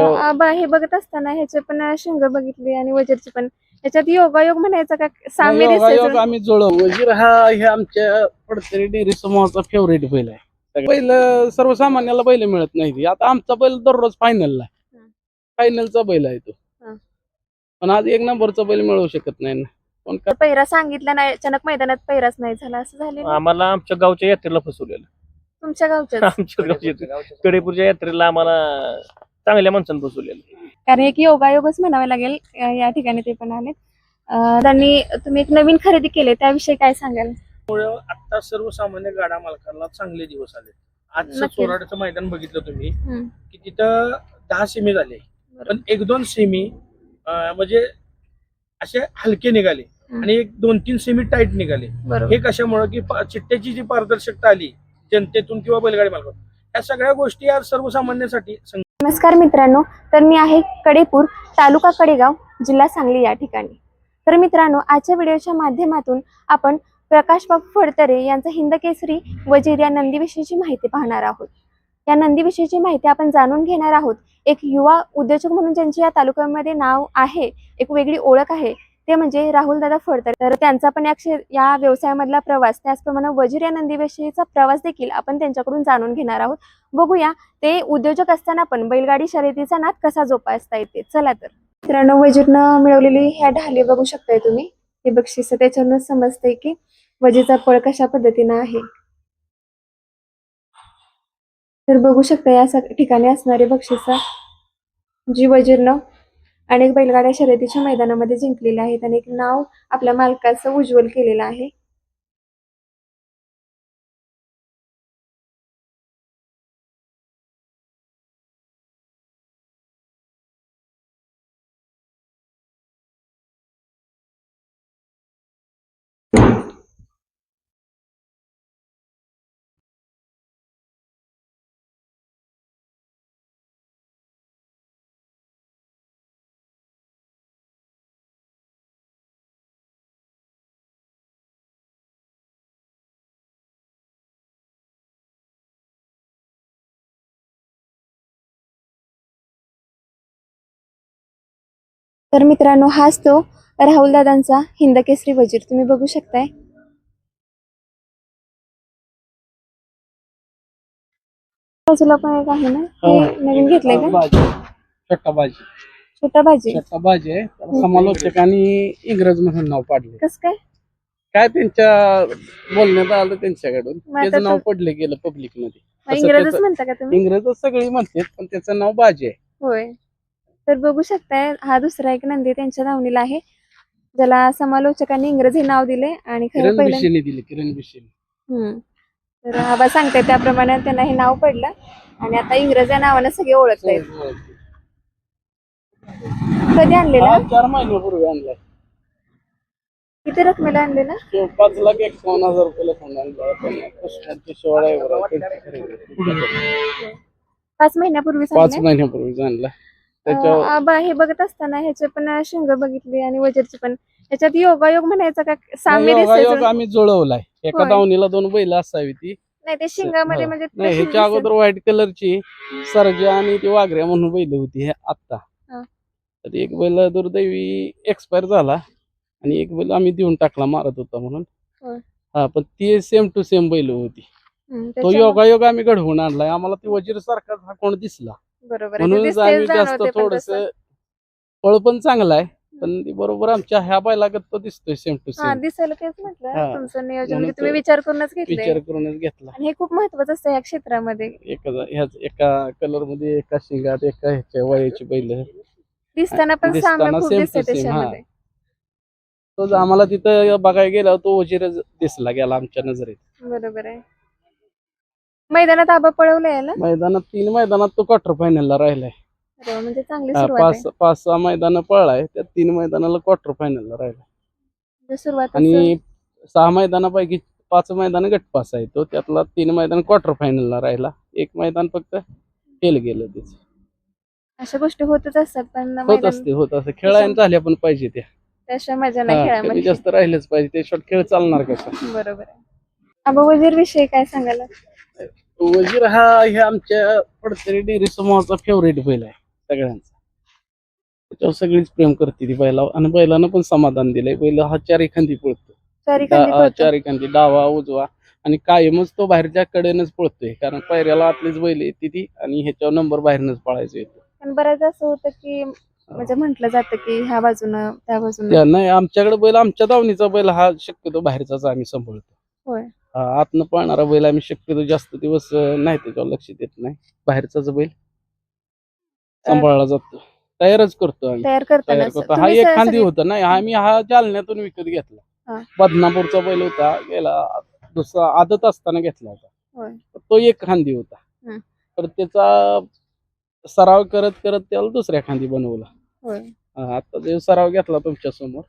आबा हे बघत असताना ह्याचे पण शिंग बघितली आणि वजीरची पण ह्याच्यात योगायोग म्हणायचा का साम्य दिसायचं? आम्ही जुळव वजीर हा हे आमच्या पडतरी डेअरी समूहाचा फेवरेट बैल आहे. बैल सर्वसामान्याला बैल मिळत नाही. आता आमचा बैल दररोज फायनलला फायनलचा बैल आहे तो. पण आज एक नंबरचा बैल मिळवू शकत नाही ना. पण पहिरा सांगितला नाही, अचानक मैदानात पहिराच नाही झाला, असं झालं. आम्हाला आमच्या गावच्या यात्रेला फसवलेलं. तुमच्या गावच्या आमच्या गावच्या कडेपूरच्या यात्रेला आम्हाला चांगल्या माणसानं फसवलेलं. कारण एक योगायोगच म्हणावे लागेल या ठिकाणी ते पण आले. त्यांनी तुम्ही एक नवीन खरेदी केली त्याविषयी काय सांगाल? आता सर्वसामान्य गाडा मालकांना चांगले दिवस आले. आजचं नक्कीच. चोराड्याचं मैदान बघितलं तुम्ही की तिथं 10 सेमी झाले, पण 1-2 सेमी म्हणजे असे हलके निघाले आणि 1-2-3 सेमी टाईट निघाले. हे कशामुळे की चिट्ट्याची जी पारदर्शकता आली जनतेतून किंवा बैलगाडी मालकातून, या सगळ्या गोष्टी आज सर्वसामान्यांसाठी. नमस्कार मित्रांनो, तर मी आहे कडेपूर, तालुका कडेगाव, जिल्हा सांगली या ठिकाणी. तर मित्रांनो, आजच्या व्हिडिओच्या माध्यमातून आपण प्रकाश बाबू फडतरे यांचा हिंदकेसरी वजीर या नंदीविषयीची माहिती पाहणार आहोत. या नंदीविषयीची माहिती आपण जाणून घेणार आहोत. एक युवा उद्योजक म्हणून ज्यांचे या तालुक्यामध्ये नाव आहे, एक वेगळी ओळख आहे, ते म्हणजे राहुल दादा फडतरे. तर त्यांचा पण या व्यवसायामधला प्रवास, त्याचप्रमाणे वजीर या नंदीविषयीचा प्रवास देखील आपण त्यांच्याकडून जाणून घेणार आहोत. बघूया ते उद्योजक असताना पण बैलगाडी शर्यतीचा नाद कसा जोपासता येते. चला तर मित्रांनो, वजीरनं मिळवलेली ह्या ढाली बघू शकताय तुम्ही. हे बक्षीस त्याच्यावरूनच समजतंय की वजीरचा पळ कशा पद्धतीनं आहे. तर बघू शकता या ठिकाणी असणारे बक्षीस जी वजीरनं अनेक बैलगाड्या शर्यतीच्या मैदानामध्ये जिंकलेले आहेत आणि एक नाव आपल्या मालकाचं उज्ज्वल केलेलं आहे. तर मित्रांनो, हाच तो राहुल दादांचा हिंदकेसरी वजीर तुम्ही बघू शकताय. बाजूला पण एक आहे ना, हे नवीन घेतलंय का? छोटा भाजी आहे. समालोचक आणि इंग्रज म्हणून नाव पाडले. कस काय त्यांच्या बोलण्यात आलं त्यांच्याकडून, मग आता त्याचं नाव पडले गेलं पब्लिक मध्ये. इंग्रजच म्हणता का तुम्ही? इंग्रजच सगळी म्हणतात, पण त्याचं नाव बाजी आहे. होय. तर बघू शकताय, हा दुसरा एक नंदी त्यांच्या दावणीला आहे, ज्याला समालोचकांनी इंग्रजी नाव दिले आणि खरं पहिलं दिले किरण बिशेनी. तर आबा सांगताय त्याप्रमाणे त्यांना हे नाव पडलं आणि आता इंग्रज या नावानं सगळे ओळखतायत. कधी आणलेला? 4 महिन्यापूर्वी आणलाय. किती रकमेला आणलेला? 5,51,000 रुपयाला आणला. 5 महिन्यापूर्वी 5 महिन्यापूर्वी आणला. आबा हे बघत असताना ह्याचे पण शिंग बघितली आणि वजीरची पण ह्याच्यात योगायोग म्हणायचा का साम्य दिसायचं? आम्ही जुळवलाय. एका दावणीला 2 बैल असावी ती. नाही, ते शिंगामध्ये म्हणजे नाही, ह्याच्या अगोदर व्हाईट कलरची सर्जा आणि ती वाघऱ्या म्हणून बैल होती. हे आता तर एक बैल दुर्दैवी एक्सपायर झाला आणि एक बैल आम्ही देऊन टाकला, मारत होता म्हणून. पण ती सेम टू सेम बैल होती. तो योगायोग आम्ही घडवून आणलाय. आम्हाला ती वजीर सारखाच हा कोण दिसला, म्हणून आम्ही जास्त थोडस फळ पण चांगला आहे, पण बरोबर आमच्या ह्या बैलागत तो दिसतोय सेम टू सेम. दिसायला तेच म्हटलं, तुमचं नियोजन म्हणजे तुम्ही विचार करूनच घेतला. आणि हे खूप महत्वाचं असतं या क्षेत्रामध्ये. एका कलर मध्ये, एका शिंगात, एका ह्याच्या वयाची बैल दिसताना पण साम्य खूप दिसते त्याच्यामध्ये. तो आम्हाला तिथं बघायला गेला, तो वजीर दिसला गेला आमच्या नजरेत. बरोबर आहे. मैदानात आबा पळवलंय याला? मैदानात 3 मैदानात तो क्वार्टर फायनलला राहिलाय. म्हणजे चांगली सुरुवात आहे. 5-6 मैदान पळलाय, त्या 3 मैदानाला क्वार्टर फायनलला राहिलाय. सुरुवात आणि 6 मैदानापैकी 5 मैदान गटपास आहे तो, त्यातला 3 मैदान क्वार्टर फायनलला राहिला. 1 मैदान फक्त फेल गेलं. त्याच अशा गोष्टी होतच असतात, पण होत असते खेळायला झाल्या पण पाहिजे त्याशिवाय मजा नाही खेळामध्ये. जास्त राहिलेच पाहिजे, त्याशिवाय खेळ चालणार कसा? बरोबर आहे. आबा वजीर विषयी काय सांगाल? वजीर हा हे आमच्या पडतरी डेअरी समूहाचा फेवरेट बैल आहे. सगळ्यांचा. त्याच्यावर सगळीच प्रेम करते ती बैलावर आणि बैलानं पण समाधान दिलंय. बैल हा चार एखादी पळतो, चारी खांदी पळतो. चार एखादी डावा उजवा आणि कायमच तो बाहेरच्या कडेनच पळतोय, कारण पायऱ्याला आतलीच बैल येते ती आणि ह्याच्यावर नंबर बाहेरनच पळायचं येतो. पण बऱ्याच असं होतं की म्हणजे म्हटलं जातं की ह्या बाजूनं त्या बाजूनं. नाही, आमच्याकडे बैल, आमच्या दावणीचा बैल हा शक्यतो बाहेरचाच आम्ही सांभाळतो. होय. आतनं पळणारा बैल आम्ही शक्यतो जास्त दिवस नाही त्याच्यावर लक्ष देत नाही. बाहेरचाच बैल सांभाळला जातो, तयारच करतो आम्ही. तयार तयार करताना करतो. हा एक खांदी होता नाही, आम्ही हा जालन्यातून विकत घेतला. हा. बदनापूरचा बैल होता, गेला दुसरा आदत असताना घेतला होता. होय. तो एक खांदी होता. हं. तर त्याचा सराव करत करत त्याला दुसऱ्या खांदी बनवला. होय. आता जो सराव घेतला तुमच्या समोर,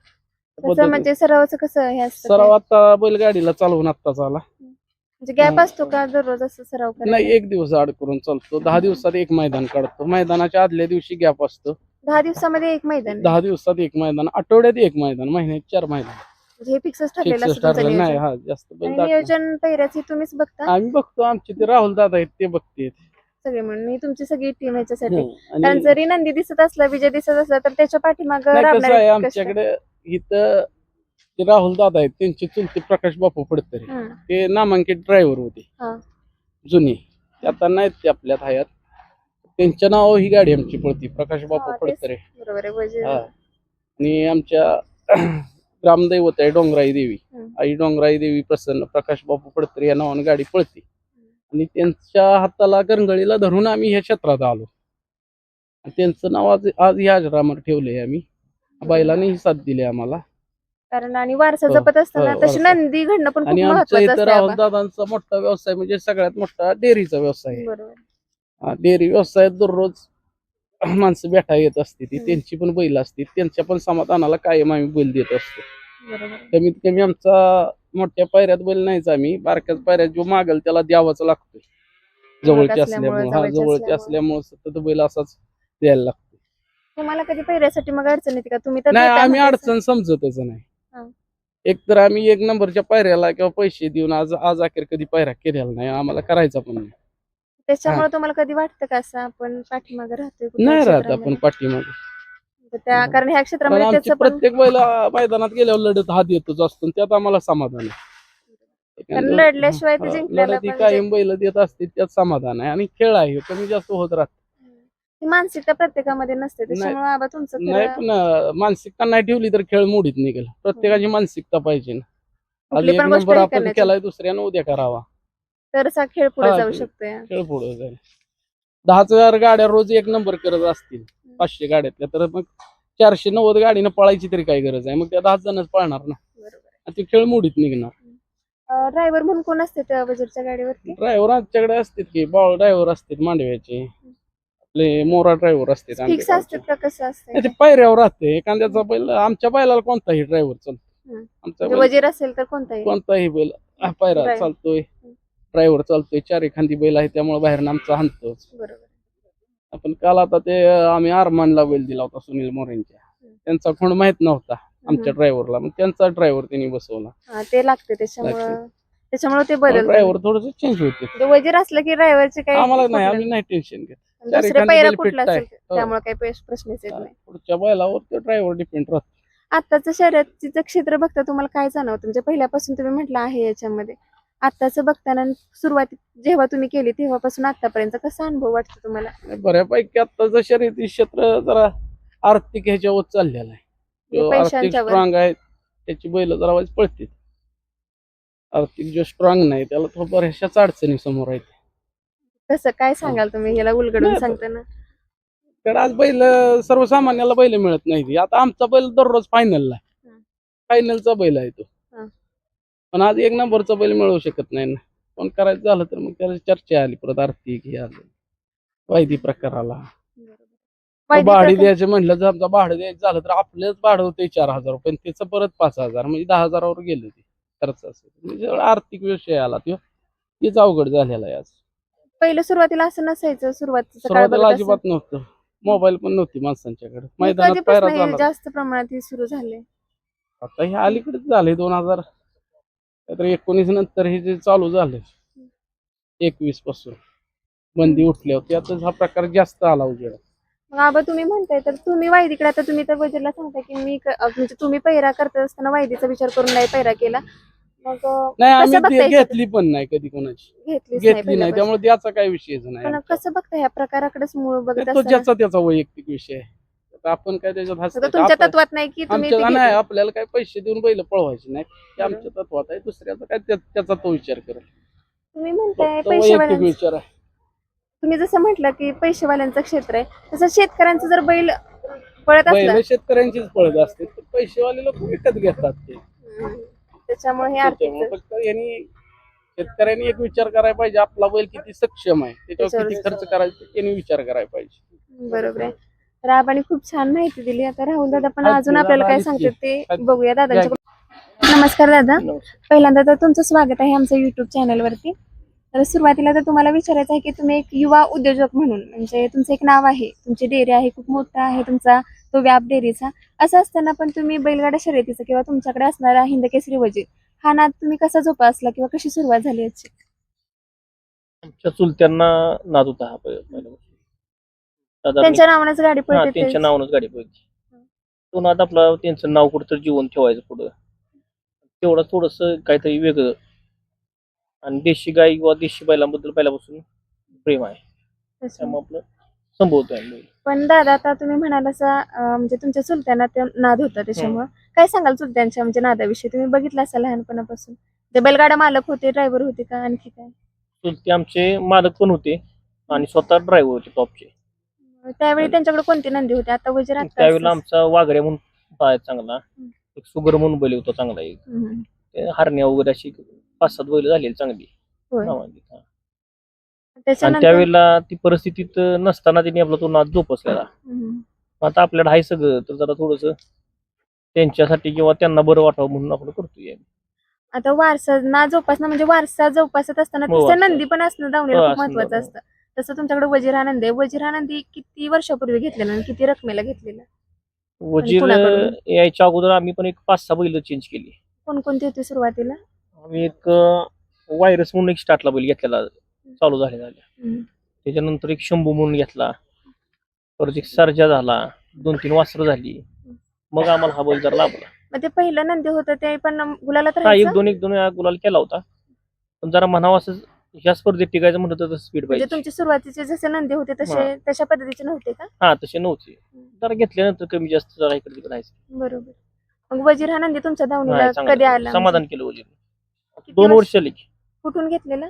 कसं म्हणजे सरावाचं कसं हे असतं सराव काय? आता बैलगाडीला चालवून आत्ताच आला. म्हणजे गॅप असतो का दररोज असं सराव करायला? नाही, एक दिवस आड करून चालतो. 10 दिवसात एक मैदान काढतो. मैदानाच्या आदल्या दिवशी गॅप असतो. 10 दिवसामध्ये एक मैदान? 10 दिवसात एक मैदान, आठवड्यात एक मैदान, महिन्यात 4 मैदान. म्हणजे हे फिक्सच ठरलेलं फिक्स असतं तुमचं ठरलं नाही. नियोजन? हा, जास्त बैल आणि दाखवत नाही. नियोजन पहिऱ्याची तुम्हीच बघता आम्ही बघतो, आमचे ते राहुल दादा आहेत ते बघते. सगळे म्हणून? मी तुमची सगळी टीम ह्याच्यासाठी. आणि कारण जरी नंदी दिसत असला, विजय दिसत असला, तर त्याच्या पाठीमाग नाही, कसं आहे राबणारे कष्ट. आमच्याकडे इथं ते राहुल दादा आहेत, त्यांचे चुलते प्रकाश बापू फडतरे, ते नामांकित ड्रायव्हर होते हा. जुनी. ते आता नाहीत ते आपल्यात हयात. त्यांच्या नावावर ही गाडी आमची पळती, प्रकाश बापू हा, तेच. फडतरे. बरोबर आहे. वजीर. हा. आणि आमच्या ग्रामदैवत आहे डोंगराई देवी, आई डोंगराई देवी प्रसन्न प्रकाश बापू फडतरे या नावाने गाडी पळते. आणि त्यांच्या हाताला करंगळीला धरून आम्ही ह्या क्षेत्रात आलो. आणि त्यांचं नाव आज आज ह्या आश्रमात ठेवलंय आम्ही. बैलाने ही साथ दिली आम्हाला. कारण आणि वारसा हो, जपत असताना हो, तशी वारसा. नंदी घडणं पण खूप आणि आमच्या महत्वाचं इथं असतं राहुल आबा. दादांचा मोठा व्यवसाय म्हणजे सगळ्यात मोठा डेअरीचा व्यवसाय आहे. बरोबर. डेअरी व्यवसायात दररोज माणसं भेटा येत असते, ती हम्म. त्यांची पण बैल असते, त्यांच्या पण समाधानाला कायम आम्ही बैल देत असतो. बरोबर. कमीत कमी आमचा मोठ्या पायऱ्यात बैल नाहीच, आम्ही बारक्याच पायऱ्यात जो मागल त्याला द्यावाच लागतोय. जवळची असल्यामुळं, असल्यामुळे, जवळची असल्यामुळे सतत बैल असाच द्यायला लागतो. तुम्हाला कधी पहिऱ्यासाठी मग अडचण येते का? तुम्ही तर नाही, देता आम्ही म्हणताय सर. अडचण समजतच नाही. हा. एक तर आम्ही एक नंबरच्या पायऱ्याला किंवा पैसे देऊन आज आज अखेर कधी पायऱ्या केलेला नाही, आम्हाला करायचा पण नाही. त्याच्यामुळे तुम्हाला कधी वाटतं का असं आपण पाठीमागे राहतोय कुठल्या नाही राहत क्षेत्रामध्ये? आपण पाठीमागे. तर त्या कारण ह्या कारण क्षेत्रामध्ये आमची त्याचं पण प्रत्येक बैल मैदानात गेल्यावर लढत हात येतोच असतो आणि त्यात आम्हाला समाधान आहे. कारण लढल्याशिवाय ते जिंकण्याला लढत ही पण कायम बैल देत असते, त्यात समाधान आहे. आणि खेळ आहे, कमी जास्त होत राहत ती मानसिकता प्रत्येकामध्ये नसते. त्याच्यामुळे आबा तुमचं नाही. खरं पण मानसिकता नाही ठेवली तर खेळ मोडीत निघेल. प्रत्येकाची मानसिकता पाहिजे ना. आज कुठली एक पण गोष्ट नंबर हे आपण करण्याची. केलाय, दुसऱ्यानं उद्या करावा, तरच हा खेळ पुढे हा, जाऊ शकतोय. खेळ पुढे जाईल. 10,000 गाड्या रोज एक नंबर करत असतील 500 गाड्यातल्या, तर मग 490 गाडीनं पळायची तरी काय गरज आहे? मग त्या 10 जणच पळणार ना, बरोबर. आणि ते खेळ मोडीत निघणार. ड्रायव्हर म्हणून कोण असते त्या वजीरच्या गाडीवरती? ड्रायव्हर आमच्याकडे असतात की, बाळ ड्रायव्हर असतात मांडव्याचे, आपले मोरा ड्रायव्हर असतात फिक्स आमच्या असतात गावचे. का? कसं असतं? नाही, ते पायऱ्यावर राहते. एखाद्याचा बैल, आमच्या बैलाला कोणताही ड्रायव्हर चालतो. आमचा म्हणजे बैल वजीर असेल तर कोणताही कोणताही बैल पायरा Driver. चालतोय, ड्रायव्हर चालतोय, चार एखादी बैल आहे त्यामुळे बाहेरनं आमचा हाणतोच. बरोबर. आपण काल आता ते आम्ही आरमानला बैल दिला होता सुनील मोरेंच्या, त्यांचा कोण माहित नव्हता आमच्या ड्रायव्हरला, मग त्यांचा ड्रायव्हर त्यांनी बसवला. हा, ते लागते त्याच्यामुळे ते बदल. ड्रायव्हर थोडस चेंज होते. वजीर असलं की ड्रायव्हरचे काही आम्हाला नाही, कुठलं- आम्ही नाही टेन्शन घेत. दुसरे पैरा कुठला असेल त्यामुळे काही प्रश्नच येत नाही. पुढच्या बैलावर ते ड्रायव्हर डिपेंड राहतो. आत्ताचं शर्यतीचं क्षेत्र बघता तुम्हाला काय जाणवतं? म्हणजे पहिल्यापासून तुम्ही म्हटलं आहे याच्यामध्ये, आत्ताचं बघताना सुरुवात जेव्हा तुम्ही केली तेव्हापासून आतापर्यंत कसा अनुभव वाटतो तुम्हाला? बऱ्यापैकी आत्ताचं शर्यती क्षेत्र जरा आर्थिक ह्याच्यावर चाललेलं आहे. जो आर्थिक पैशांच्यावर. स्ट्रॉंग आहे त्याची बैल जरा वाईज पळते. आर्थिक जो स्ट्रॉंग नाही त्याला थोडं बऱ्याचशाच अडचणी समोर आहेत. कसं काय सांगाल तुम्ही याला उलगडून नाही, सांगताना? तर आज बैल सर्वसामान्याला बैल मिळत नाही. आता आमचा बैल दररोज फायनलला, फायनलचा बैल आहे तो. पण आज एक नंबरचा बैल मिळवू शकत नाही ना. पण करायचं झालं तर मग त्याला चर्चा आली, परत आर्थिक हे आलं, वायदी प्रकार आला. भाडे द्यायचं म्हणलं तर आमचं भाडं द्यायचं झालं तर आपलंच भाडं होतं 4,000 रुपये, त्याचं परत 5,000, म्हणजे 10,000वर गेलं ते खर्च. असेल म्हणजे आर्थिक विषय आला तो, तेच अवघड झालेला आहे आज. पहिलं सुरुवातीला असं नसायचं. सुरुवातीचं काळ सुरुवातीला बघत अजिबात नव्हतं, मोबाईल पण नव्हती माणसांच्याकडे, मैदानात पायरा कधीपासून झाला. जास्त प्रमाणात हे सुरू झाले? आता हे अलीकडेच झाले 2019 नंतर हे जे चालू झाले, 21 पासून बंदी उठली होती, आता हा प्रकार जास्त आला उजेडा. मग आबा तुम्ही म्हणताय तर तुम्ही वायदीकडे आता तुम्ही तर वजीरला सांगताय की म्हणजे तुम्ही पैरा करत असताना वायदीचा विचार करून नाही पैरा केला. मग नाही आम्ही कसं बघताय घेतली पण नाही कधी कोणाची, घेतलीच घेतली नाही, पहिल्यापासून. त्यामुळे त्याचा काही विषयच नाही पण आमचा. कसं बघताय ह्या प्रकाराकडेच मूळ बघत तो असताना ज्याचा त्याचा वैयक्तिक विषय आहे. आता आपण काय त्याच्यात आता हसतो तुमच्या तत्वात नाही की तुम्ही ते आमच्या नाही, घेतलं. आपल्याला काय पैसे देऊन बैल पळवायचे नाही हे बरोबर. आमच्या तत्वात आहे. दुसऱ्याचा काय त्याचा तो विचार करेल, तुम्ही म्हणताय तो वैयक्तिक पैसेवाल्यांचं, विचार आहे. तुम्ही जसं म्हटलं की पैसेवाल्यांचं क्षेत्र आहे तसं शेतकऱ्यांचं जर बैल पळत असलं बैल शेतकऱ्यांचीच पळत असते, तर पैसेवाले लोक विकत घेतात ते. त्याच्यामुळे हे त्याच्यामुळे आर्थिक फक्त यांनी शेतकऱ्यांनी एक विचार करायला पाहिजे, आपला बैल किती सक्षम आहे, त्याच्यावर किती खर्च करायचा त्यांनी विचार करायला पाहिजे. बरोबर आहे. तर आपण खूप छान माहिती दिली. आता राहुल दादा पण आहेत अजून की, आपल्याला दादा काय आहेत सांगतात की. ते आहेत. बघूया दादांच्या. नमस्कार दादा, पहिल्यांदा तर तुमचं स्वागत आहे आमच्या युट्यूब चॅनलवरती. तर सुरुवातीला तर तुम्हाला विचारायचं आहे की तुम्ही एक युवा उद्योजक म्हणून, म्हणजे तुमचं एक नाव आहे, तुमची डेअरी आहे, खूप मोठा आहे तुमचा तो व्याप डेअरीचा. असं असताना पण तुम्ही बैलगाडा शर्यतीचा किंवा तुमच्याकडे असणारा हिंदकेसरी वजीर हा नाद तुम्ही कसा जोपासला किंवा कशी सुरुवात झाली याची? आमच्या चुलत्यांना नाद होता हा पहिल्यापासून. साधारण त्यांच्या नावानेच गाडी हा पडते त्यांच्या ते. नावानच गाडी पळते. तो नाद आपला त्यांचं नाव कुठं जीवन ठेवायचं पुढं, तेवढं थोडस काहीतरी वेगळं. आणि देशी गाय किंवा देशी बैलांबद्दल पहिल्यापासून प्रेम आहे, त्यामुळे आपलं संभवतोय बैल. पण दादा आता तुम्ही म्हणाल असं म्हणजे तुमच्या चुलत्यांना ते नाद होता त्याच्यामुळे काय सांगाल चुलत्यांच्या म्हणजे नादाविषयी? तुम्ही बघितलं असाल लहानपणापासून ते बैलगाडा मालक होते, ड्रायव्हर होते का आणखी काय? चुलते आमचे मालक पण होते आणि स्वतः ड्रायव्हर होते टॉपचे. त्यावेळी त्यांच्याकडे कोणती नंदी होती? आता वजीर आता त्यावेळेला आमचा वाघऱ्या म्हणून पाय चांगला, एक सुगर म्हणून बैल होता चांगला, एक ते हरण्या वगैरे अशी 5-7 बैल झालेली चांगली नावांनी. हा. आणि त्याच्यानंतर त्यावेळेला ती परिस्थितीत नसताना त्यांनी आपला तो नाद जोपासलेला. आता आपल्याला आहे सगळं, तर जरा थोडस त्यांच्यासाठी किंवा त्यांना बरं वाटावं म्हणून आपण करतोय. आता वारसा ना जोपासणं म्हणजे वारसा जोपासत असताना हो, तिचं वारसा. नंदी पण असणं दावणीला हो, खूप असणं महत्वाचं दावणीला. असतं. तसं तुमच्याकडे वजीर हा नंदी आहे. वजीर हा नंदी किती वर्षापूर्वी घेतलेला आणि किती रकमेला घेतलेला? वजीर कुणाकडून? यायच्या अगोदर आम्ही पण एक 5-6 बैल चेंज केली. कोणकोणती होती सुरुवातीला? आम्ही एक व्हायरस म्हणून एक स्टार्टला बैल घेतलेला चालू झाल्या. त्याच्यानंतर एक शंभू म्हणून घेतला, परत एक सर्जा झाला, 2-3 वासरं झाली. मग आम्हाला हा बैल जरा लाभला. मग ते पहिलं नंदी होतं ते पण गुलाला हा एक दोन वेळा गुलाल केला होता, पण जरा म्हणावं असं ह्या स्पर्धेत टिकायचं म्हणलं तर स्पीड म्हणजे पाहिजे. तुमचे सुरुवातीचे जसे नंदी होते तसे तशा पद्धतीचे नव्हते का? हा तसे नव्हते, जरा घेतल्यानंतर कमी जास्त जरा इकडे तिकडे राहायचं. बरोबर. मग वजीर हा नंदी तुमच्या दावणीला नाही, चांगलं कधी आला? समाधान केलं वजीर. किती 2 वर्ष- वर्ष आली कुठून घेतलेला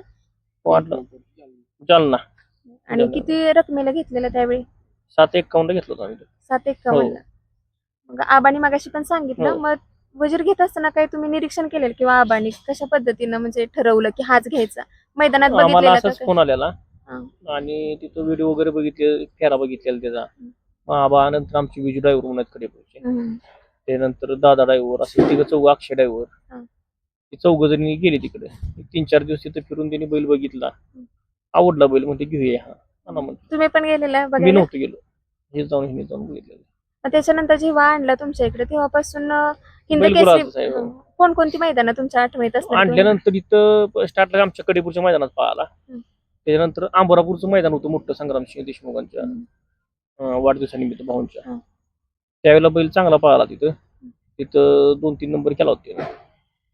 वाटलं जालना. आणि किती रकमेला घेतलेला त्यावेळी? 751 घेतलं होतं आम्ही. 751. मग आबानी मगाशी पण सांगितलं. हो. मग वजीर घेत असताना काही तुम्ही निरीक्षण केलेलं किंवा आबानी कशा पद्धतीनं म्हणजे ठरवलं की हाच घ्यायचा? मैदानात आम्हाला बघितलेला असाच का? फोन आलेला हा. आणि तिथं व्हिडिओ वगैरे बघितले, फेरा बघितलेला त्याचा. मग आबा नंतर आमची विजू ड्रायव्हर म्हणून आहेत कडेपूरचे, त्यानंतर दादा ड्रायव्हर, असं तिघं चौघ, अक्षय ड्रायव्हर, हा. ती 4 जणी गेली तिकडे. 3-4 दिवस तिथे फिरून त्यांनी बैल बघितला, आवडला बैल, म्हणते घेऊया हा. आणा म्हणते. तुम्ही पण गेलेला मी बघायला? नव्हतो गेलो, हे जाऊन हिने जाऊन बघितलेलं. मग त्याच्यानंतर जेव्हा आणला तुमच्या इकडे तेव्हापासून हिंद बैल केसरी गुलाबच आहे, हो. कोणकोणती मैदानं तुमच्या आठवणीत असणार? आणल्यानंतर इथं स्टार्टला आमच्या कडेपूरच्या मैदानात पळाला. त्याच्यानंतर आंबोरापूरचं मैदान होतं मोठं, संग्रामसिंह देशमुखांच्या वाढदिवसानिमित्त भाऊंच्या. त्यावेळेला बैल चांगला पळाला तिथं. तिथं 2-3 नंबर केला होता.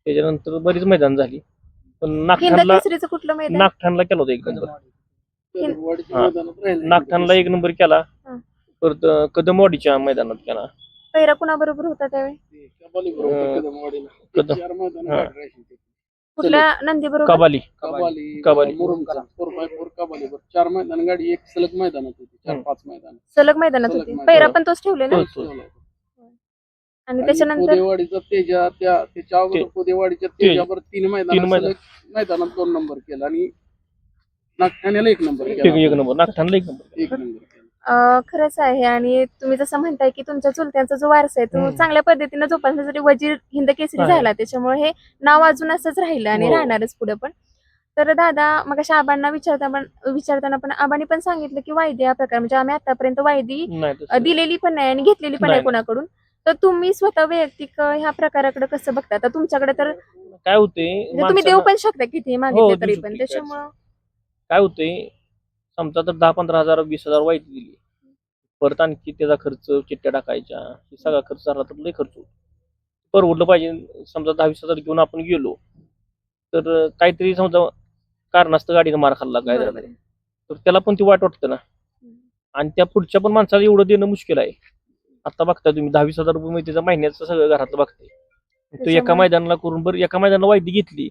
त्याच्यानंतर बरीच मैदान झाली, पण हिंद नागठाणला केसरीचं कुठलं मैदान? नागठाणला केला होता 1 नंबर. वाडीच्या हा. मैदानात राहिलं. नागठाणला 1 नंबर केला, हा. परत कदमवाडीच्या मैदानात केला. पैरा कुणाबरोबर होता त्यावेळी? कबाली बरोबर कदमवाडीला. कदम. 4 मैदान हा. गाडी राहिली. कुठल्या नंदी बरोबर? कबाली. कबाली मुरुमचा 4x4 कबाली बरोबर 4 मैदान गाडी एक सलग मैदानात होती. 4-5 मैदान सलग मैदानात सलग होती. मैदान. पैरा पण तोच ठेवले ना? तोच. आणि त्याच्यानंतर पुदेवाडीचा तेजा त्याच्या अगोदर पुदेवाडीच्या तेजावर 3 मैदान मैदान. मैदानात 2 नंबर केला आणि नागठाण्याला 1 नंबर एक केला. Number नागठाणला 1 number. 1 नंबर केला. खरंच आहे. आणि तुम्ही जसं म्हणताय की तुमच्या चुलत्यांचा जो वारसा आहे तो चांगल्या पद्धतीने जोपासण्यासाठी वजीर हिंद केसरी आहे. झाला, त्याच्यामुळे हे नाव अजून असंच राहिलं आणि हो. राहणारच पुढे पण. तर दादा मग अशा आबांना विचारताना पण आबांनी पण सांगितलं की वायदी हा प्रकार म्हणजे आम्ही आतापर्यंत वायदी नाही तसं. दिलेली पण नाही आणि घेतलेली पण नाही नाही. कोणाकडून. तर तुम्ही स्वतः वैयक्तिक ह्या प्रकाराकडे कसं बघता? आता तुमच्याकडे तर काय होते म्हणजे तुम्ही देऊ पण शकता किती हो, मागितले देऊ तरी शकतो पण, की त्याच्यामुळं काय होते, समजा तर 10-15 हजार 20,000 वाईट दिली, परत आणखी त्याचा खर्च, चिठ्ठ्या टाकायच्या, हे सगळा खर्च झाला तर लय खर्च होतो. परवडलं पाहिजे. समजा 10-20 हजार घेऊन आपण गेलो तर काहीतरी समजा कारणास्तव गाडीनं मार खाल्ला काय बरोबर झालं आहे. तर त्याला पण ते वाईट वाटतं ना. आणि त्या पुढच्या पण माणसाला एवढं देणं मुश्किल आहे. आता बघता तुम्ही 10-20 हजार रुपये मध्ये त्याचं महिन्याचं सगळं घरातलं बघते. तो एका त्याच्यामुळे- मैदानाला करून बरं एका मैदानाला वायदी घेतली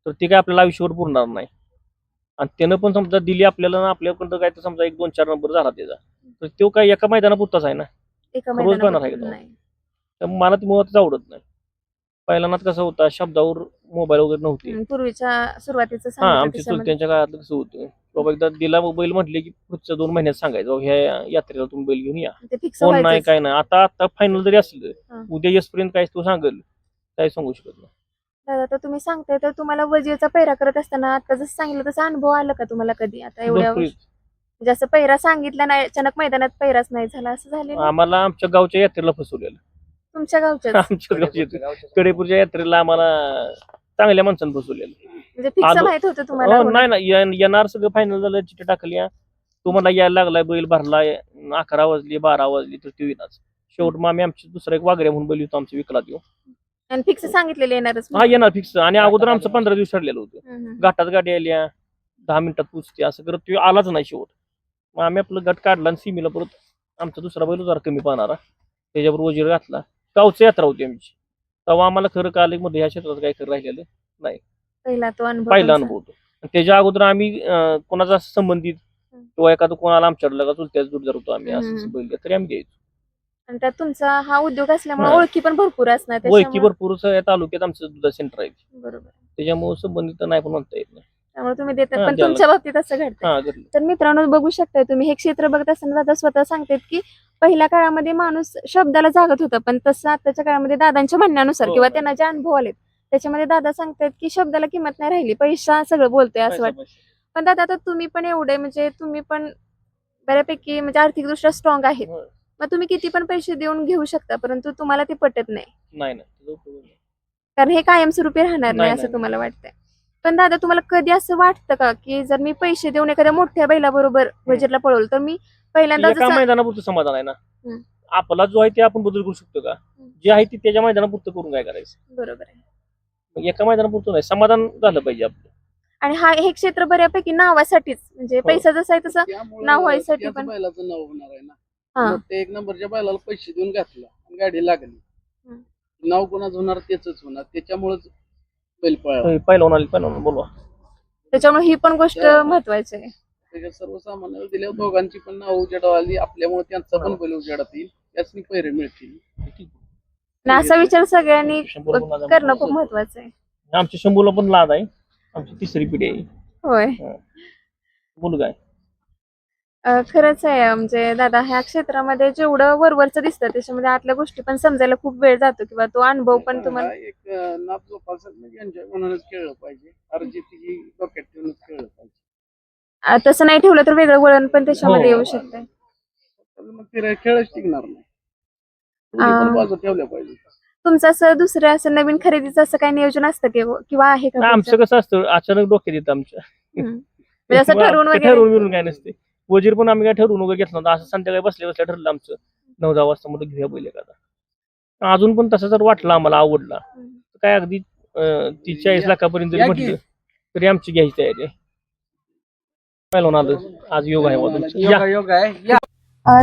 तर ती काय आपल्याला आयुष्यभर पुरणार नाही. आणि त्यानं पण समजा दिली आपल्याला ना आपल्याकडं काय तर समजा 1-2-4 नंबर झाला त्याचा तर तो काय एका मैदानापुरताच आहे ना. एका रोज बनणार आहे मैदानावर का तो? नाही. तर मला ती मुळातच आवडत नाही. पहिल्यांदा कसं होता शब्दावर मोबाईल वगैरे नव्हते. पूर्वीच्या सुरुवातीचं हा सांगितलं आमच्या त्याच्यामध्ये. चुलत्यांच्या काळात कसं होतं बाबा एकदा दिला बैल म्हटले की पुढच्या 2 महिन्यात सांगायचं बाबा ह्या यात्रेला तुम्ही बैल घेऊन या. ते फिक्स फोन नाही व्हायचं. काय नाही. आता फायनल जरी हा. असलं उद्या येसपर्यंत काय तो सांगेल काय सांगू शकत नाही. दादा तर तुम्ही सांगताय तर तुम्हाला वजीरचा पैरा करत असताना आता जसं सांगितलं तसा अनुभव आला का तुम्हाला कधी आता एवढ्या भरपूर वर्ष- म्हणजे असं पैरा सांगितला नाही अचानक मैदानात पैराच नाही झाला असं झालेलं आम्हाला आमच्या गावच्या यात्रेला फसवलेलं. तुमच्या गावच्याच आमच्या गावच्या कडेपूरच्या यात्रेला आम्हाला चांगल्या माणसानं फसवलेलं. म्हणजे फिक्स आलो. माहित होतं तुम्हाला नाही ना येणार सगळं फायनल झालं चिठ्ठी टाकल्या तुम्हाला यायला लागलाय बैल भरलाय 11 वाजली 12 वाजली तर तो येणार. शेवट मग आम्ही आमची दुसरा एक वागऱ्या म्हणून बैल होतो आमच्या विकला देऊ. आणि फिक्स सांगितलेलं येणारच हा येणार फिक्स. आणि अगोदर आमचं 15 दिवस ठरलेलं होतं. हम्म. घाटात गाडी आल्या 10 मिनिटात पोचते असं करत तो आलाच नाही शेवट. मग आम्ही आपलं गट काढला आणि सीमेला परत आमचा दुसरा बैल जरा कमी पाहणारा त्याच्याबरोबर वजीर घातला. गावची यात्रा होती आमची. तेव्हा आम्हाला खरं काल मध्ये ह्या क्षेत्रात काही खरं राहिलेलं पहिला तो अनुभव पहिला तुमचा. अनुभव होतो. आणि त्याच्या अगोदर आम्ही कोणाचा संबंधित किंवा एखादं कोणाला आमच्याकडलं का चुलत्याच जोडदार होतो आम्ही असं हम्म. बैल तरी आम्ही द्यायचो. आणि त्यात तुमचा हा उद्योग असल्यामुळे हा. ओळखी पण भरपूर असणार वैकी त्याच्यामुळे- भरपूर या तालुक्यात आमचं दुधा सेंटर आहे बरोबर त्याच्यामुळे संबंधित नाही पण म्हणता येत नाही. त्यामुळे तुम्ही देतात हा, पण द्यायला तुमच्या बाबतीत असं घडतं. हा घडलं. तर मित्रांनो बघू शकता तुम्ही हे क्षेत्र बघत असताना दादा स्वतः सांगतात की पहिल्या काळामध्ये माणूस शब्दाला जागत होता पण तसं आताच्या काळामध्ये दादांच्या म्हणण्यानुसार हो. किंवा त्यांना जे अनुभव आलेत त्याच्यामध्ये दादा सांगतात की शब्दाला किंमत नाही राहिली पैसा सगळं बोलतोय असं वाटतं. पण दादा आता तुम्ही पण एवढे म्हणजे तुम्ही पण बऱ्यापैकी म्हणजे आर्थिकदृष्ट्या स्ट्रॉंग आहेत होय. मग तुम्ही किती पण पैसे देऊन घेऊ शकता परंतु तुम्हाला ते पटत नाही नाही नाही त्याचा उपयोग नाही. कारण हे कायमस्वरूपी राहणार नाही नाही, असं नाही. तुम्हाला वाटतंय. पण दादा तुम्हाला कधी असं वाटतं का की जर मी पैसे देऊन एखाद्या मोठ्या बैलाबरोबर वजीरला पळवलं तर मी पहिल्यांदा एका जसं मैदानापुरतं समाधान आहे ना. हम्म. आपला जो आहे ते आपण बदल करू शकतो का जे आहे ते त्याच्या मैदानापुरतं करून काय करायचं. बरोबर आहे. मग एका मैदानापुरतं नाही समाधान झालं पाहिजे आपलं. आणि हे क्षेत्र बऱ्यापैकी नावासाठीच म्हणजे हो. पैसा जसा आहे तसं त्यामुळं नाव व्हायसाठी त्याच पण- बैलाचं नाव होणार आहे ना. हा. मोठ्या 1 नंबरच्या बैलाला पैसे देऊन घातला आणि गाडी लागली हम्म. नाव कोणाचं होणार त्याच होणार त्याच्यामुळेच बैल पळाला. पहिलवान बोलवा. त्याच्यामुळे ही पण गोष्ट त्या- महत्वाची आहे. त्याच्या सर्वसामान्य दिल्यावर दोघांची पण नाव उजेडावर आली आपल्यामुळे त्यांचा पण हो. बैल उजेडात येईल त्याच पैरे मिळतील. आणि असा विचार सगळ्यांनी शंभर गुणाचा करणं खूप महत्वाचं आहे. आमच्या शंभूला पण लाद आहे. आमची 3री पिढी आहे. होय मुलगा आहे. खरंच आहे म्हणजे दादा ह्या क्षेत्रामध्ये जेवढं वरवरचं दिसतं त्याच्यामध्ये आतल्या गोष्टी पण समजायला खूप वेळ जातो किंवा तो अनुभव पण तुम्हाला हा एक नाप जोपासणं एन्जॉय म्हणूनच खेळलं पाहिजे अर्जिती डोक्यात ठेवूनच खेळलं पाहिजे. तसं नाही ठेवलं तर वेगळं वळण पण त्याच्यामध्ये हो. येऊ शकतंय. तर मग ते खेळच टिकणार नाही. दोन्ही पण बाजू ठेवल्या पाहिजे. तुमचं असं दुसरं असं नवीन खरेदीचं असं काही नियोजन असतं किंवा आहे का आमचं तुमचं? कसं असतं अचानक डोक्यात येतं आमच्या. हम्म. म्हणजे असं ठरवून वगैरे ठरवून मिळून काय नसते. वजीर पण आम्ही काय ठरवून वगैरे घेतलं नव्हतं. असं संध्याकाळी बसल्या ठरलं आमचं 9-10 वाजता मध्ये घेऊया बैल एखादा. अजून पण तसं जर वाटलं आम्हाला आवडला तर काय अगदी 30-40 लाखापर्यंत जरी म्हटलं तरी आमची घ्यायची तयारी आहे. पहिलं आलं आज योग आहे बुवा तुमचा. या. योग आहे.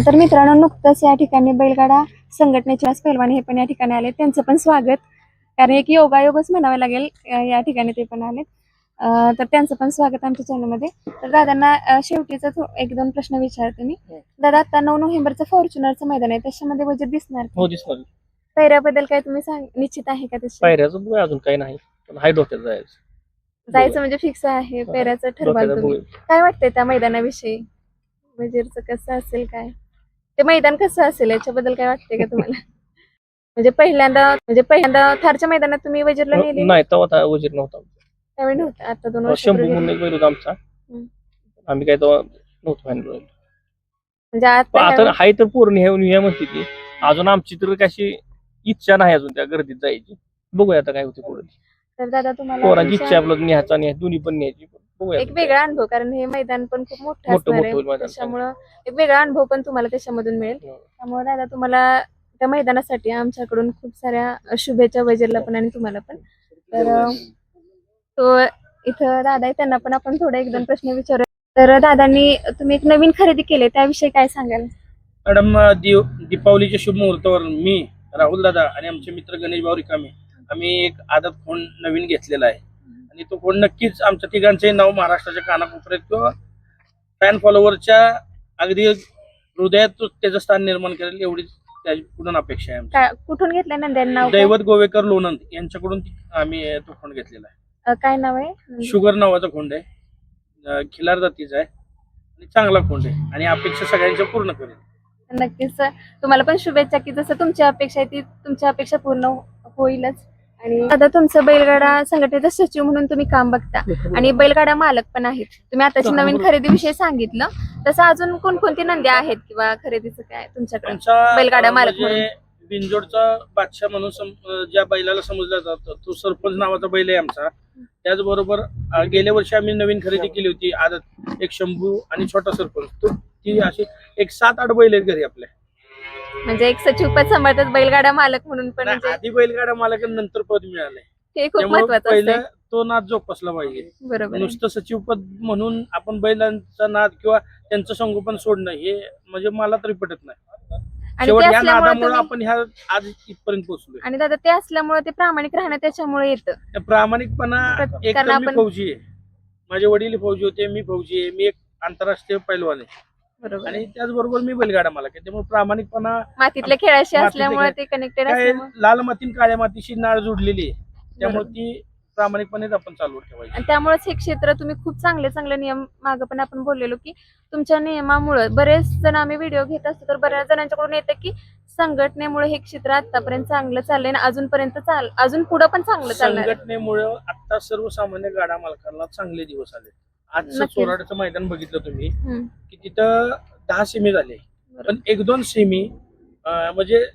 तर मित्रांनो नुकतंच या ठिकाणी बैलगाडा संघटनेचे आज पैलवान हे पण या ठिकाणी आले त्यांचं पण स्वागत कारण एक योगायोगच म्हणावं लागेल या ठिकाणी ते पण आले तर त्यांचं पण स्वागत आमच्या चॅनलमध्ये. तर दादांना शेवटीचा 1-2 प्रश्न विचारते मी. दादा आता 9 नोव्हेंबरचं फॉर्च्युनरचं मैदान आहे त्याच्यामध्ये वजीर दिसणार का? हो दिसणार. पैऱ्याबद्दल काय तुम्ही निश्चित आहे का तशी पायऱ्याचं बघूया अजून काही नाही पण हाय डोक्यात जायचं म्हणजे फिक्स आहे पैऱ्याचं ठरवाल डोक्यात तुम्ही. बघूया. काय वाटतंय त्या मैदानाविषयी वजीरचं कसं असेल काय ते मैदान कसं असेल याच्याबद्दल काय वाटतंय का तुम्हाला? म्हणजे पहिल्यांदा थारच्या मैदानात तुम्ही वजीरला नेले नाही तेव्हा वजीर नव्हता. त्यावेळी नव्हतं आता 2 वर्ष शंभू म्हणून एक बैल होता आमचा. आम्ही काय तेव्हा नव्हतं फायनल. म्हणजे आता आता हाय तर पूर्ण ह्या म्हणते ती अजून आमची तर कशी इच्छा नाही अजून त्या गर्दीत जायची. बघूया आता काय होते पुढे. तर दादा तुम्हाला पोरांची इच्छा तुमच्या- आपलं न्यायचा दोन्ही पण न्यायची बघूया एक वेगळा अनुभव, कारण हे मैदान पण खूप मोठं मोठं असणार आहे, होईल मैदान. त्याच्यामुळं एक वेगळा अनुभव पण तुम्हाला त्याच्यामधून मिळेल. हो. त्यामुळे दादा तुम्हाला त्या मैदानासाठी आमच्याकडून खूप साऱ्या शुभेच्छा वजीरला पण आणि तुम्हाला पण. तर तो इथं दादा आहे, त्यांना पण आपण थोडे 1-2 प्रश्न विचारू. तर दादांनी तुम्ही एक नवीन खरेदी केली, त्याविषयी काय सांगाल? मॅडम, दीपावलीच्या शुभ मुहूर्तावर मी, राहुल दादा आणि आमचे मित्र गणेश भाऊ रिकामे आम्ही एक आदत फोन नवीन घेतलेला आहे. आणि तो फोन नक्कीच आमच्या तिघांचे नाव महाराष्ट्राच्या कानाकोपऱ्यात किंवा फॅन फॉलोअरच्या अगदी हृदयात त्याचं स्थान निर्माण करेल एवढीच त्याच्याकडून अपेक्षा आहे आमची. कुठून घेतलंय नंद्याने नाव? काय? दैवत गोवेकर लोणंद यांच्याकडून आम्ही तो फोन घेतलेला आहे. काय नाव आहे? शुगर नावाचा खोंड आहे, खिलार जातीचा आहे आणि चांगला खोंड आहे आणि अपेक्षा सगळ्यांच्या पूर्ण करेल. नक्कीच तुम्हाला पण शुभेच्छा, की जसं तुमची अपेक्षा आहे ती तुमच्या अपेक्षा पूर्ण होईलच. आणि आता तुमचं बैलगाडा संघटनेचा सचिव म्हणून तुम्ही काम बघता आणि बैलगाडा मालक पण आहेत. तुम्ही आताची नवीन खरेदीविषयी सांगितलं, तसं अजून कोणकोणती नंदी आहेत किंवा खरेदीचं काय तुमच्याकडे आमचा बैलगाडा मालक म्हणजे म्हणून? बिंजोडचा बादशाह म्हणून ज्या बैलाला समजला जातो तो सरपंच नावाचा बैल आहे आमचा. त्याचबरोबर गेल्या वर्षी आम्ही नवीन खरेदी केली होती आदत, एक शंभू आणि छोटा सरपंच. तो ती अशी एक 7-8 बैल आहेत घरी आपल्या. म्हणजे एक सचिव पद सांभाळतात बैलगाडा मालक म्हणून पण, म्हणजे आधी बैलगाडा मालक नंतर पद मिळालंय, हे खूप त्यामुळे महत्वाचं पहिलं असतं. तो नाद जोपासला पाहिजे. बरोबर आहे. नुसतं सचिव पद म्हणून आपण बैलांचा नाद किंवा त्यांचं संगोपन सोडणं हे म्हणजे मला तरी पटत नाही. आणि शेवट ते या असल्यामुळे नादामुळे तुम्ही- आपण ह्या आज इथपर्यंत पोहोचलोय. आणि दादा ते असल्यामुळे ते प्रामाणिक राहणं त्याच्यामुळे येतं. त्या प्रामाणिकपणा एक कारण तर मी आपण- फौजी आहे, माझे वडील फौजी होते, मी फौजी आहे, मी एक आंतरराष्ट्रीय पैलवान आहे बरोबर आणि आहे. त्याचबरोबर मी बैलगाडा मालक आहे. त्यामुळे प्रामाणिकपणा मातीतल्या खेळाशी मातीतल्या असल्यामुळे ते कनेक्टेड काय असल्यामुळे, लाल मातीन काळ्या मातीशी नाळ जोडलेली आहे, त्यामुळे बरोबर. ती प्रामाणिकपणेच आपण चालू ठेवायची. आणि त्यामुळेच हे क्षेत्र तुम्ही खूप चांगले चांगले नियम, मागं पण आपण बोललेलो की तुमच्या नियमामुळे बरेच जण आम्ही व्हिडिओ घेत असतो तर बऱ्याच जणांच्याकडून येतं की संघटनेमुळे हे क्षेत्र आतापर्यंत चांगलं चाललंय आणि अजून पुढे पण चांगलं चालणार आहे. संघटनेमुळे आता सर्वसामान्य गाडा मालकांना चांगले दिवस आले. आजचं नक्कीच. चोराड्याचं मैदान बघितलं तुम्ही हम्म. की तिथं 10 सेमी झाले, पण 1-2 सेमी म्हणजे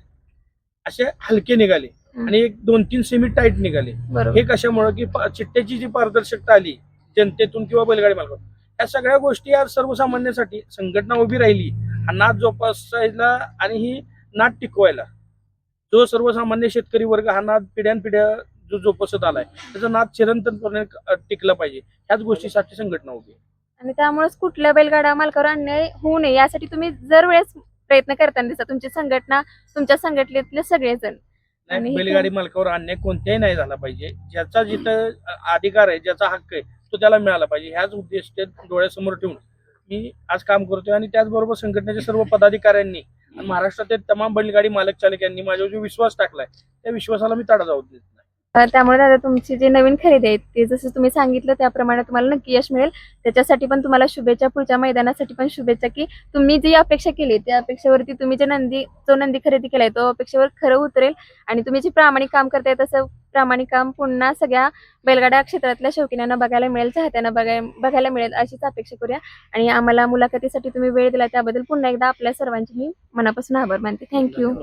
असे हलके निघाले आणि 1-2-3 सेमी टाईट निघाले. बरोबर. हे कशामुळे की चिट्ट्याची जी पारदर्शकता आली जनतेतून किंवा बैलगाडी मालकातून, या सगळ्या गोष्टी आज सर्वसामान्यांसाठी संघटना उभी राहिली हा नाद जोपासायला आणि ही नाद टिकवायला. जो सर्वसामान्य शेतकरी वर्ग हा नाद पिढ्यानपिढ्या जो जोपासत आलाय त्याचा नाद चिरंतनपणे टिकला पाहिजे, ह्याच गोष्टीसाठी संघटना उभी आहे. आणि त्यामुळेच कुठल्या बैलगाडा मालकावर अन्याय होऊ नये यासाठी तुम्ही दर वेळेस प्रयत्न करताना दिसता, तुमची संघटना, तुमच्या संघटनेतले सगळेजण. आणि नाही, हे बैलगाडी मालकावर अन्याय कोणत्याही नाही झाला पाहिजे. ज्याचा जिथं अधिकार आहे, ज्याचा हक्क आहे तो त्याला मिळाला पाहिजे, ह्याच उद्देश ते डोळ्यासमोर ठेवून मी आज काम करतोय. आणि त्याचबरोबर संघटनेच्या सर्व पदाधिकाऱ्यांनी आणि महाराष्ट्रातील तमाम बैलगाडी मालक चालक यांनी माझ्यावर जो विश्वास टाकलाय त्या विश्वासाला मी तडा जाऊ देत नाही. त्यामुळे दादा तुमची जी नवीन खरेदी आहे ते जसं तुम्ही सांगितलं त्याप्रमाणे तुम्हाला नक्की यश मिळेल. त्याच्यासाठी पण तुम्हाला शुभेच्छा, पुढच्या मैदानासाठी पण शुभेच्छा, की तुम्ही जी अपेक्षा केली त्या अपेक्षेवरती तुम्ही जो नंदी खरेदी केलाय तो अपेक्षेवर खरं उतरेल आणि तुम्ही जे प्रामाणिक काम करताय तसं प्रामाणिक काम पुन्हा सगळ्या बैलगाडा क्षेत्रातल्या शौकीनांना बघायला मिळेल, चाहत्यांना बघायला मिळेल अशीच अपेक्षा करूया. आणि आम्हाला मुलाखतीसाठी तुम्ही वेळ दिला त्याबद्दल पुन्हा एकदा आपल्या सर्वांचे मी मनापासून आभार मानते. थँक्यू.